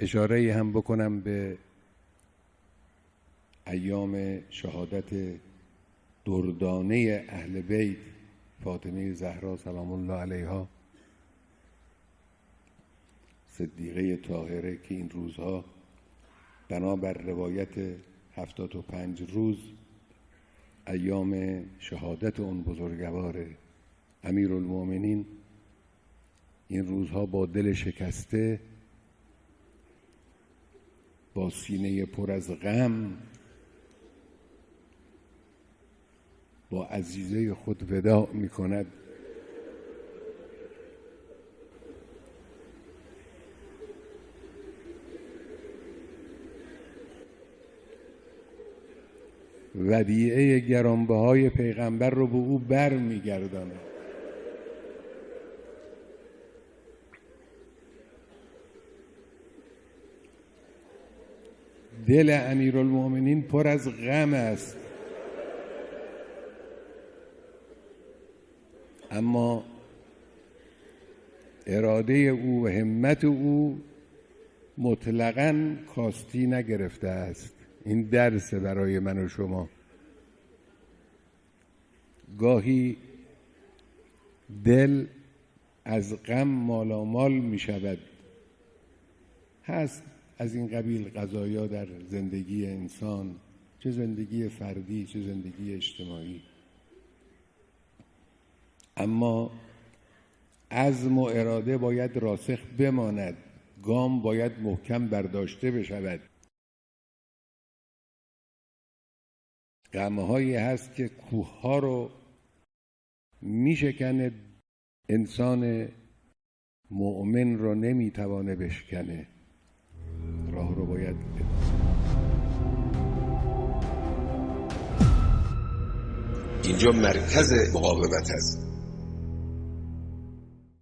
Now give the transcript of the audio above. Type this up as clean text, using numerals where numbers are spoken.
اشاره هم بکنم به ایام شهادت دردانه اهل بیت فاطمه زهرا سلام الله علیها، صدیقه طاهره، که این روزها بنابر روایت 75 روز ایام شهادت اون بزرگوار امیرالمؤمنین، این روزها با دل شکسته، با سینه پر از غم، با عزیزه خود وداع می کند. ودیعه گرانبهای پیغمبر رو به او بر می گرداند. دل امیرالمؤمنین پر از غم است، اما اراده او و همت او مطلقاً کاستی نگرفته است. این درس برای من و شما. گاهی دل از غم مالامال می شود. هست از این قبیل قضایا در زندگی انسان، چه زندگی فردی چه زندگی اجتماعی، اما عزم و اراده باید راسخ بماند، گام باید محکم برداشته بشود. غم‌هایی هست که کوه‌ها رو میشکنه، انسان مؤمن رو نمیتوانه بشکنه. راه رو باید اینجا مرکز مقاومت است.